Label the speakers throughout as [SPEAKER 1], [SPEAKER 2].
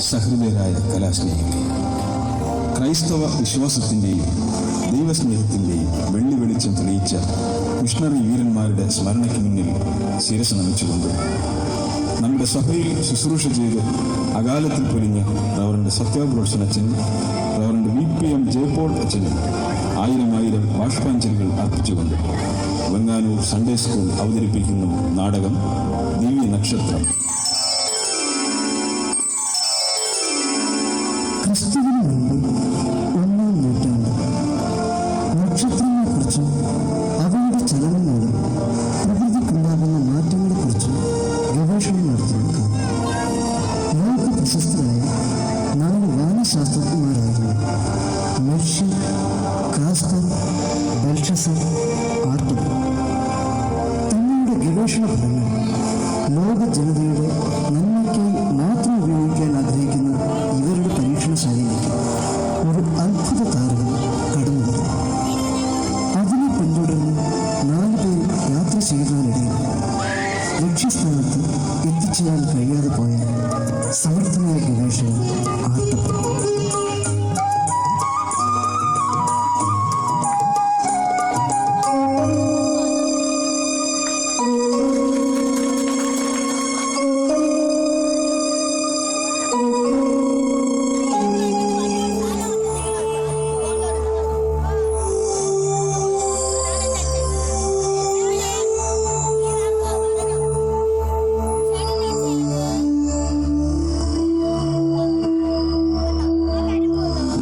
[SPEAKER 1] സഹൃദയരായ കലാസ്നേഹികളെ, ക്രൈസ്തവ വിശ്വാസത്തിൻ്റെയും ദൈവസ്നേഹത്തിൻ്റെയും വെള്ളി വെളിച്ചം തെളിയിച്ച മിഷണറി വീരന്മാരുടെ സ്മരണയ്ക്ക് മുന്നിൽ ശിരസ് നമിച്ചുകൊണ്ട് നമ്മുടെ സഭയിൽ ശുശ്രൂഷ ചെയ്ത് അകാലത്തിൽ പൊലിഞ്ഞ റവറന്റ് സത്യാപ്രോഷൻ അച്ഛനും റവറന്റ് VPM ജയപോൾ അച്ഛനും ആയിരം ബാഷ്പാഞ്ജലികൾ അർപ്പിച്ചുകൊണ്ട് വെങ്ങാനൂർ സൺഡേ സ്കൂൾ അവതരിപ്പിക്കുന്ന നാടകം ദിവ്യ നക്ഷത്രം.
[SPEAKER 2] ക്രിസ്തുവിന് മുമ്പ് 1-ാം നൂറ്റാണ്ട് നക്ഷത്രങ്ങളെക്കുറിച്ചും അവയുടെ ചലനങ്ങളും പ്രകൃതിക്കുണ്ടാകുന്ന മാറ്റങ്ങളെക്കുറിച്ചും ഗവേഷണം നടത്തി നോക്കാം. ലോക പ്രശസ്തരായ 4 വാനശാസ്ത്രജ്ഞന്മാരായിരുന്നു മെർഷ്യൻ, കാസ്പർ, ബെൽഷസർ, ആർട്ടബൽ. തങ്ങളുടെ ഗവേഷണ ഫലങ്ങൾ ലോക ജനതയുടെ നന്മയ്ക്കായി മാത്രം ഉപയോഗിക്കാൻ ആഗ്രഹിക്കുന്ന ഇവരുടെ പരീക്ഷണശാലയിലേക്ക് ഒരു അത്ഭുത താരകം കടന്നു വന്നു. അതിനെ പിന്തുടർന്ന് 4 പേർ യാത്ര ചെയ്യുന്നതിനിടയിൽ ലക്ഷ്യസ്ഥാനത്ത് എത്തിച്ചേരാൻ കഴിയാതെ പോയ സമർത്ഥനായ ഗവേഷകൻ ആർട്ടബൽ.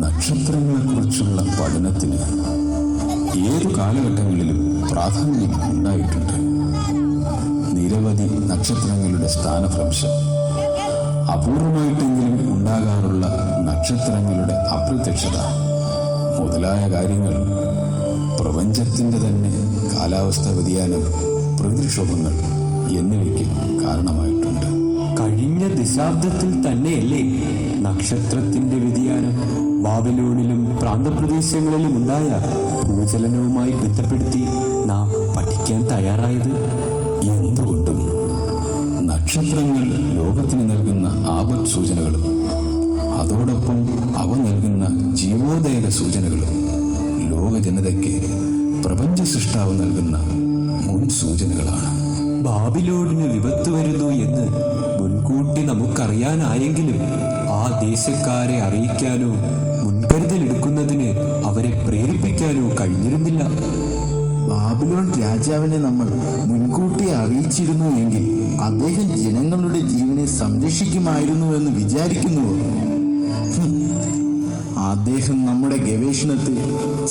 [SPEAKER 1] നക്ഷത്രങ്ങളെക്കുറിച്ചുള്ള പഠനത്തിന് ഏതു കാലഘട്ടങ്ങളിലും പ്രാധാന്യം ഉണ്ടായിട്ടുണ്ട്. നിരവധി നക്ഷത്രങ്ങളുടെ സ്ഥാനഭ്രംശം, അപൂർവമായിട്ടെങ്കിലും ഉണ്ടാകാറുള്ള നക്ഷത്രങ്ങളുടെ അപ്രത്യക്ഷത മുതലായ കാര്യങ്ങൾ പ്രപഞ്ചത്തിൻ്റെ തന്നെ കാലാവസ്ഥാ വ്യതിയാനം, പ്രകൃതിക്ഷോഭങ്ങൾ എന്നിവയ്ക്ക് കാരണമായിട്ടുണ്ട്.
[SPEAKER 3] കഴിഞ്ഞ ദശാബ്ദത്തിൽ തന്നെയല്ലേ നക്ഷത്രത്തിന്റെ വ്യതിയാനം ബാബിലോണിലും പ്രാന്തപ്രദേശങ്ങളിലും ഉണ്ടായ ഭൂചലനവുമായി ബന്ധപ്പെടുത്തി നാം പഠിക്കാൻ തയ്യാറായത്?
[SPEAKER 1] എന്തുകൊണ്ടും നക്ഷത്രങ്ങൾ ലോകത്തിന് നൽകുന്ന ആപത് സൂചനകളും അതോടൊപ്പം അവ നൽകുന്ന ജീവോദയ സൂചനകളും ലോക ജനതയ്ക്ക് പ്രപഞ്ച സൃഷ്ടാവ് നൽകുന്ന മുൻ സൂചനകളാണ്.
[SPEAKER 3] ബാബിലോണിന് വിപത്ത് വരുന്നു എന്ന് മുൻകൂട്ടി നമുക്കറിയാനായെങ്കിലും ആ ദേശക്കാരെ അറിയിക്കാനോ മുൻകരുതലെടുക്കുന്നതിന് അവരെ പ്രേരിപ്പിക്കാനോ കഴിഞ്ഞിരുന്നില്ല.
[SPEAKER 4] ബാബിലോൺ രാജാവിനെ നമ്മൾ മുൻകൂട്ടി അറിയിച്ചിരുന്നു എങ്കിൽ അദ്ദേഹം ജനങ്ങളുടെ ജീവനെ സംരക്ഷിക്കുമായിരുന്നു എന്ന് വിചാരിക്കുന്നുവോ? അദ്ദേഹം നമ്മുടെ ഗവേഷണത്തെ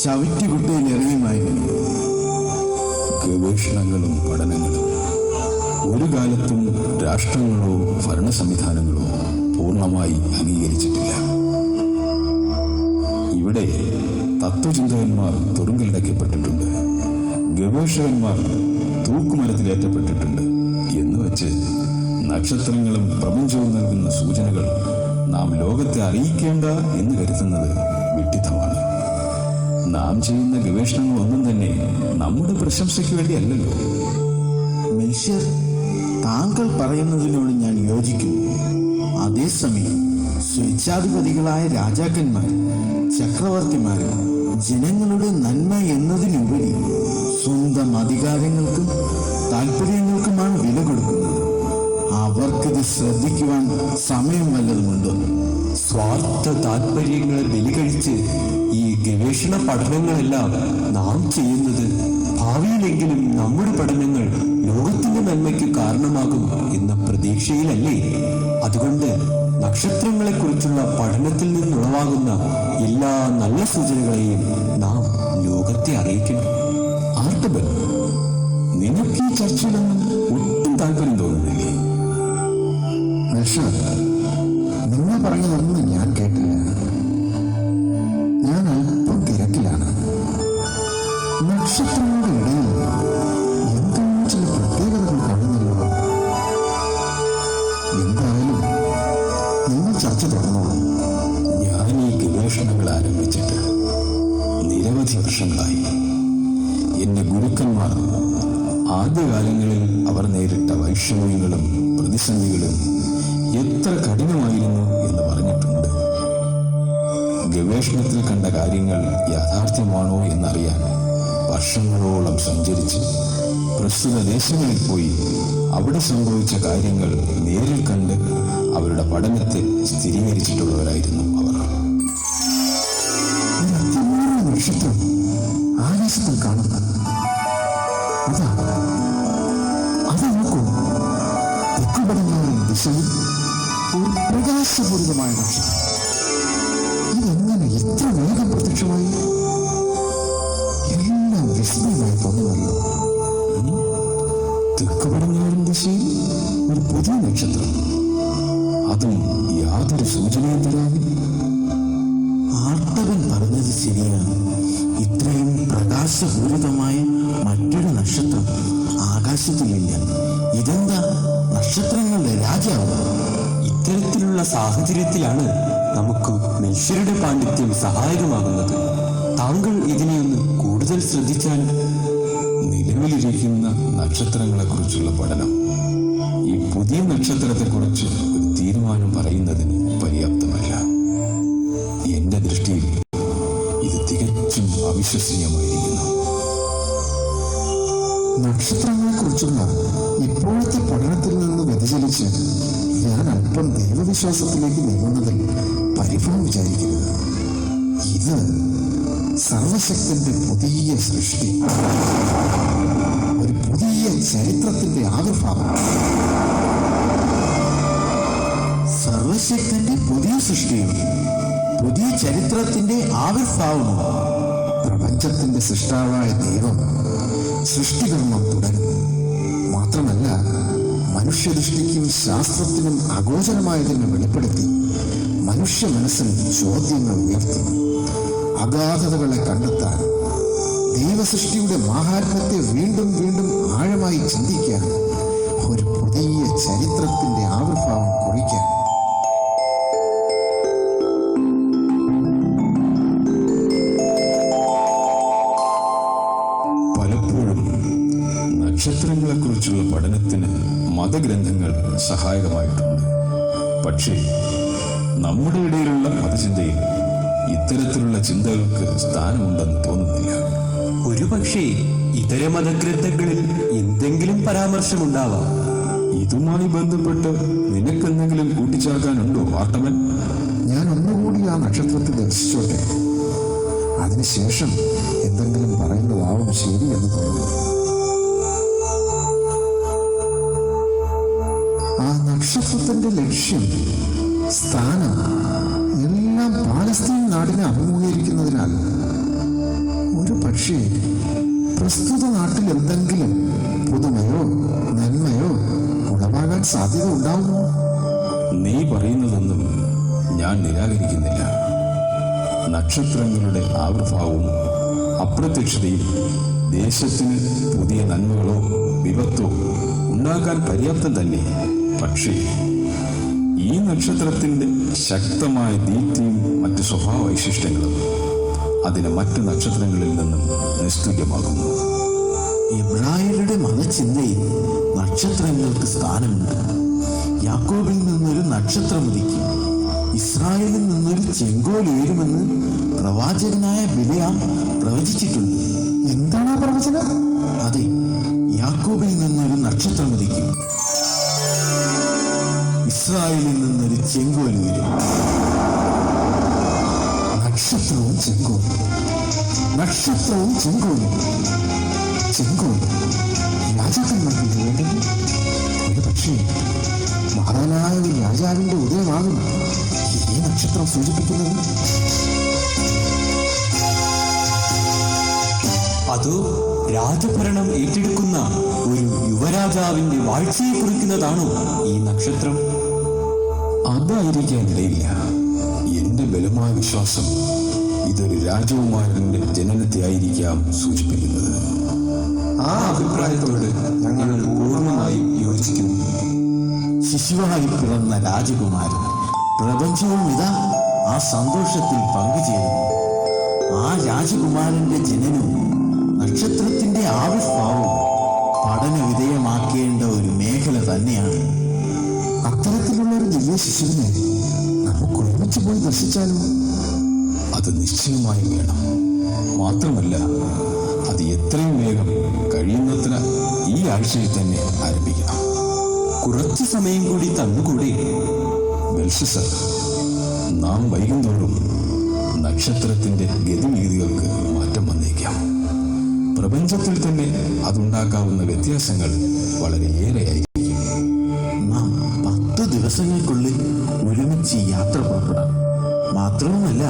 [SPEAKER 4] ചവിറ്റുകുട്ടയിൽ എറിയുമായിരുന്നു.
[SPEAKER 1] ഗവേഷണങ്ങളും പഠനങ്ങളും ഒരു കാലത്തും രാഷ്ട്രങ്ങളോ ഭരണ സംവിധാനങ്ങളോ പൂർണ്ണമായി അംഗീകരിച്ചിട്ടില്ല. ഇവിടെ തത്വചിന്തകന്മാർ തുറുങ്കിലടയ്ക്കപ്പെട്ടിട്ടുണ്ട്, ഗവേഷകന്മാർ തൂക്കുമരത്തിലേറ്റപ്പെട്ടിട്ടുണ്ട് എന്ന് വെച്ച് നക്ഷത്രങ്ങളും പ്രപഞ്ചവും നൽകുന്ന സൂചനകൾ നാം ലോകത്തെ അറിയിക്കേണ്ട എന്ന് കരുതുന്നത് വിഡ്ഢിത്തമാണ്. നാം ചെയ്യുന്ന ഗവേഷണങ്ങളൊന്നും തന്നെ നമ്മുടെ പ്രശംസയ്ക്ക് വേണ്ടിയല്ലല്ലോ.
[SPEAKER 4] മനുഷ്യർ, താങ്കൾ പറയുന്നതിനോട് ഞാൻ യോജിക്കുന്നു. അതേസമയം സ്വേച്ഛാധിപതികളായ രാജാക്കന്മാരും ചക്രവർത്തിമാരും ജനങ്ങളുടെ നന്മ എന്നതിനുപരി സ്വന്തം അധികാരങ്ങൾക്കും താല്പര്യങ്ങൾക്കുമാണ് വില കൊടുക്കുന്നത്. അവർക്കിത് ശ്രദ്ധിക്കുവാൻ സമയം വല്ലതുമുണ്ടോ?
[SPEAKER 3] സ്വാർത്ഥ താല്പര്യങ്ങളെ ബലികഴിച്ച് ഈ ഗവേഷണ പഠനങ്ങളെല്ലാം നാം ചെയ്യുന്നത് ഭാവിയിലെങ്കിലും നമ്മുടെ പഠനങ്ങൾ ലോകത്തിന്റെ നന്മയ്ക്ക് കാരണമാകും എന്ന പ്രതീക്ഷയിലല്ലേ? അതുകൊണ്ട് നക്ഷത്രങ്ങളെക്കുറിച്ചുള്ള പഠനത്തിൽ നിന്നുളവാകുന്ന എല്ലാ നല്ല സൂചനകളെയും നാം ലോകത്തെ അറിയിക്കണം.
[SPEAKER 1] ആർട്ടബൽ, നിനക്ക് ഈ ചർച്ചയിലൊന്നും ഒട്ടും താല്പര്യം തോന്നുന്നില്ലേ?
[SPEAKER 2] നിങ്ങൾ പറഞ്ഞതൊന്നും ഞാൻ കേട്ടില്ല. ഞാൻ അല്പം തിരക്കിലാണ്. നക്ഷത്രങ്ങളുടെ ഇടയിൽ എന്തോ ചില പ്രത്യേകതകൾ കാണുന്നല്ലോ. എന്തായാലും നിങ്ങൾ ചർച്ച തുടർന്നോളൂ.
[SPEAKER 1] ഞാൻ ഈ ഗവേഷണങ്ങൾ ആരംഭിച്ചിട്ട് നിരവധി വർഷങ്ങളായി. എന്റെ ഗുരുക്കന്മാർ ആദ്യകാലങ്ങളിൽ അവർ നേരിട്ട വൈഷമ്യങ്ങളും പ്രതിസന്ധികളും എത്ര കഠിനമായിരുന്നു എന്ന് ഗവേഷണത്തിൽ കണ്ട കാര്യങ്ങൾ യാഥാർത്ഥ്യമാണോ എന്നറിയാൻ വർഷങ്ങളോളം സഞ്ചരിച്ച് പ്രസ്തുത ദേശങ്ങളിൽ പോയി അവിടെ സംഭവിച്ച കാര്യങ്ങൾ നേരിൽ കണ്ട് അവരുടെ പഠനത്തെ സ്ഥിരീകരിച്ചിട്ടുള്ളവരായിരുന്നു അവർ.
[SPEAKER 2] ഒരു അത്യപൂർവ നക്ഷത്രം ആകാശത്തിൽ കാണുന്നത് അത് നോക്കൂ. തെക്കു പടിഞ്ഞാറൻ ദിശയിൽ ഒരു പ്രകാശപൂരിതമായ നക്ഷത്രം. ഇതെങ്ങനെ ഇത്ര വേഗം പ്രത്യക്ഷമായി? എല്ലാം വിസ്മയമായി തോന്നുമല്ലോ.
[SPEAKER 1] തെക്ക് പടിഞ്ഞാറൻ ദിശയിൽ ഒരു പുതിയ നക്ഷത്രം, അതും യാതൊരു സൂചനയും തരാതെ.
[SPEAKER 4] ആർട്ടവൻ പറഞ്ഞത് ശരിയാണ്. ഇത്രയും പ്രകാശപൂരിതമായ മറ്റൊരു നക്ഷത്രം ആകാശത്തിലില്ല. ഇതെന്താ നക്ഷത്രങ്ങളുടെ രാജാവ്?
[SPEAKER 3] ഇത്തരത്തിലുള്ള സാഹചര്യത്തിലാണ് നമുക്ക് മെൽഷ്യരുടെ പാണ്ഡിത്യം സഹായകമാകുന്നത്. താങ്കൾ ഇതിനെയൊന്ന് കൂടുതൽ ശ്രദ്ധിച്ചാൽ.
[SPEAKER 1] നിലവിലിരിക്കുന്ന നക്ഷത്രങ്ങളെക്കുറിച്ചുള്ള പഠനം ഈ പുതിയ നക്ഷത്രത്തെക്കുറിച്ച് ഒരു തീരുമാനം പറയുന്നതിന് പര്യാപ്തമല്ല. എന്റെ ദൃഷ്ടിയിൽ ഇത് തികച്ചും അവിശ്വസനീയമായിരിക്കുന്നു.
[SPEAKER 2] നക്ഷത്രങ്ങളെക്കുറിച്ചുള്ള ഇപ്പോഴത്തെ പഠനത്തിൽ നിന്ന് വ്യതിചലിച്ച് ഞാൻ അല്പം ദൈവവിശ്വാസത്തിലേക്ക് നീങ്ങുന്നതിൽ പരിഭവം വിചാരിക്കരുത്. ഇത് സർവശക്തന്റെ പുതിയ സൃഷ്ടി, ഒരു പുതിയ ചരിത്രത്തിന്റെ ആവിർഭാവം.
[SPEAKER 4] സർവശക്തന്റെ പുതിയ സൃഷ്ടിയും പുതിയ ചരിത്രത്തിന്റെ ആവിർഭാവവും.
[SPEAKER 2] പ്രപഞ്ചത്തിന്റെ സൃഷ്ടാവായ ദൈവം സൃഷ്ടികർമ്മം തുടരുന്നു. മാത്രമല്ല, മനുഷ്യദൃഷ്ടിക്കും ശാസ്ത്രത്തിനും അഗോചരമായതിനെ വെളിപ്പെടുത്തി മനുഷ്യ മനസ്സിൽ ചോദ്യങ്ങൾ ഉയർത്തുന്നു. അഗാധതകളെ കണ്ടെത്താൻ, ദൈവസൃഷ്ടിയുടെ മാഹാത്മ്യത്തെ വീണ്ടും വീണ്ടും ആഴമായി ചിന്തിക്കാൻ, ഒരു പുതിയ ചരിത്രത്തിന്റെ ആവിർഭാവം കുറിക്കാൻ.
[SPEAKER 1] പലപ്പോഴും നക്ഷത്രങ്ങളെക്കുറിച്ചുള്ള പഠനത്തിന് മതഗ്രന്ഥങ്ങൾ സഹായകമായിട്ടുണ്ട്. പക്ഷേ നമ്മുടെ ഇടയിലുള്ള മതചിന്തയിൽ ഇത്തരത്തിലുള്ള ചിന്തകൾക്ക് സ്ഥാനമുണ്ടെന്ന് തോന്നുന്നില്ല.
[SPEAKER 3] ഒരുപക്ഷേ ഇതര മതഗ്രന്ഥങ്ങളിൽ എന്തെങ്കിലും പരാമർശമുണ്ടാവാം.
[SPEAKER 1] ഇതുമായി ബന്ധപ്പെട്ട് നിനക്കെന്തെങ്കിലും കൂട്ടിച്ചേർക്കാനുണ്ടോ ആർട്ടവൻ?
[SPEAKER 2] ഞാൻ ഒന്നുകൂടി ആ നക്ഷത്രത്തെ ദർശിച്ചോട്ടെ. അതിനുശേഷം എന്തെങ്കിലും പറയുന്നതാവും ശരി എന്ന് തോന്നുന്നു. ആ നക്ഷത്രത്തിന്റെ ലക്ഷ്യം, സ്ഥാനം എല്ലാം പാലസ്തീൻ നാടിനെ അഭിമുഖീകരിക്കുന്നതിനാൽ ഒരു പക്ഷേ പ്രസ്തുത നാട്ടിൽ എന്തെങ്കിലും പുതുമയോ നന്മയോ ഉളവാകാൻ സാധ്യത ഉണ്ടാവുമോ?
[SPEAKER 1] നീ പറയുന്നതൊന്നും ഞാൻ നിരാകരിക്കുന്നില്ല. നക്ഷത്രങ്ങളുടെ ആവിർഭാവവും അപ്രത്യക്ഷതയും ദേശത്തിന് പുതിയ നന്മകളോ വിപത്തോ ഉണ്ടാക്കാൻ പര്യാപ്തം തന്നെ. പക്ഷേ ഈ നക്ഷത്രത്തിന്റെ ശക്തമായ ദീപ്തിയും മറ്റ് സ്വഭാവ വൈശിഷ്ട്യങ്ങളും അതിന് മറ്റ് നക്ഷത്രങ്ങളിൽ നിന്നും നിസ്തുല്യമാകുന്നു.
[SPEAKER 4] ഇബ്രായരുടെ മതചിന്തയിൽ നക്ഷത്രങ്ങൾക്ക് സ്ഥാനമുണ്ട്. യാക്കോബിൽ നിന്നൊരു നക്ഷത്രം ഉദിക്കും, ഇസ്രായേലിൽ നിന്നൊരു ചെങ്കോൽ ഉയരുമെന്ന് പ്രവാചകനായ ബിലയാം പ്രവചിച്ചിട്ടുണ്ട്.
[SPEAKER 2] എന്താണ് ആ പ്രവചനം?
[SPEAKER 4] അതെ, യാക്കോബിൽ നിന്നൊരു നക്ഷത്രം ഉദിക്കും, ഇസ്രായേലിൽ നിന്നൊരു ചെങ്കോൽ ഉയരും.
[SPEAKER 2] നക്ഷത്രവും ചെങ്കോലും, നക്ഷത്രവും ചെങ്കോലും. ചെങ്കോൽ രാജാക്കന്മാർക്ക് വേണ്ടത്. ഒരു പക്ഷേ മഹാനായ ഒരു രാജാവിന്റെ ഉദയമാകും ഈ നക്ഷത്രം സൂചിപ്പിക്കുന്നത്.
[SPEAKER 3] അതോ രാജഭരണം ഏറ്റെടുക്കുന്ന ഒരു യുവരാജാവിന്റെ വാഴ്ചയെ കുറിക്കുന്നതാണോ ഈ നക്ഷത്രം?
[SPEAKER 1] അതായിരിക്കാനിടയില്ല. എന്റെ ബലമായ വിശ്വാസം ഇതൊരു രാജകുമാരന്റെ ജനനത്തെ ആയിരിക്കാം സൂചിപ്പിക്കുന്നത്.
[SPEAKER 3] ആ അഭിപ്രായത്തോട് ഞങ്ങൾ പൂർണ്ണമായും യോജിക്കുന്നു.
[SPEAKER 4] ശിശുവായി പിറന്ന രാജകുമാരൻ, പ്രപഞ്ചവും ഇതാ ആ സന്തോഷത്തിൽ പങ്കുചേരുന്നു. ആ രാജകുമാരന്റെ ജനനവും നക്ഷത്രത്തിന്റെ ആവിർഭാവവും പഠന വിധേയമാക്കേണ്ട ഒരു മേഖല തന്നെയാണ്.
[SPEAKER 2] അത്തരത്തിലുള്ള ഒരു ദിവ്യ ശിശുവിനെ നമുക്ക് ഒരുമിച്ച് പോയി ദർശിച്ചാലോ?
[SPEAKER 1] അത് നിശ്ചയമായും വേണം. മാത്രമല്ല, അത് എത്രയും വേഗം കഴിയുന്നത്ര ഈ ആഴ്ചയിൽ തന്നെ ആരംഭിക്കണം.
[SPEAKER 3] കുറച്ചു സമയം കൂടി തന്നുകൂടെ?
[SPEAKER 1] ബെൽഷസ്സർ, നാം വൈകുന്തോറും നക്ഷത്രത്തിന്റെ ഗതിവിധികൾക്ക് മാറ്റം വന്നേക്കാം. പ്രപഞ്ചത്തിൽ തന്നെ അതുണ്ടാക്കാവുന്ന വ്യത്യാസങ്ങൾ വളരെയേറെയായിരിക്കും.
[SPEAKER 4] നാം 10 ദിവസങ്ങൾക്കുള്ളിൽ ഒരുമിച്ച് യാത്ര പുറപ്പെടാം. മാത്രവുമല്ല,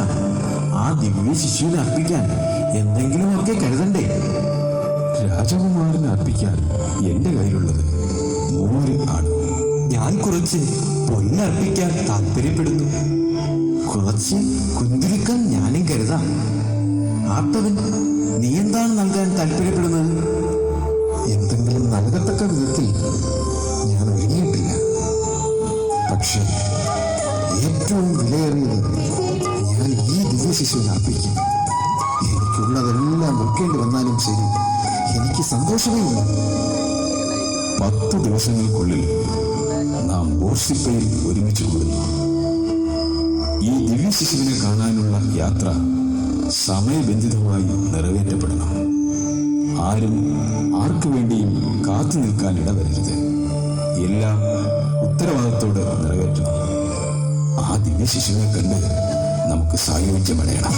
[SPEAKER 4] ആ ദിവ്യ ശിശുവിനെ അർപ്പിക്കാൻ എന്തെങ്കിലുമൊക്കെ കരുതണ്ടേ?
[SPEAKER 1] രാജകുമാരന് അർപ്പിക്കാൻ എന്റെ കയ്യിലുള്ളത് 100 ആണ്.
[SPEAKER 3] ഞാൻ കുറച്ച് പൊന്നർപ്പിക്കാൻ താല്പര്യപ്പെടുന്നു.
[SPEAKER 4] കുറച്ച് കുന്തിരിക്കാൻ ഞാനും കരുതാം. ആർത്തവൻ, നീ എന്താണ് നൽകാൻ താല്പര്യപ്പെടുന്നത്?
[SPEAKER 2] എന്തെങ്കിലും നൽകത്തക്ക വിധത്തിൽ ഞാൻ ഒരുങ്ങിയിട്ടില്ല. പക്ഷേ ഏറ്റവും വിലയേറിയത് ഞാൻ ഈ ദിവ്യ ശിശുവിനെ അർപ്പിക്കും. എനിക്കുള്ളതെല്ലാം വെക്കേണ്ടി വന്നാലും ശരി, എനിക്ക് സന്തോഷമേ ഉള്ളൂ.
[SPEAKER 1] 10 ദിവസങ്ങൾക്കുള്ളിൽ നാം ബോർസിപ്പയിൽ ഒരുമിച്ച് കൂടുന്നു. ഈ ദിവ്യ ശിശുവിനെ കാണാനുള്ള യാത്ര സമയബന്ധിതമായി നിറവേറ്റപ്പെടണം. ആരും ആർക്കു വേണ്ടിയും കാത്തു നിൽക്കാൻ ഇടവരരുത്. എല്ലാം ഉത്തരവാദിത്തോടെ നിറവേറ്റണം. ആ ദിവ്യ ശിശുവിനെ കണ്ട് നമുക്ക് സായുജ്യമടയണം.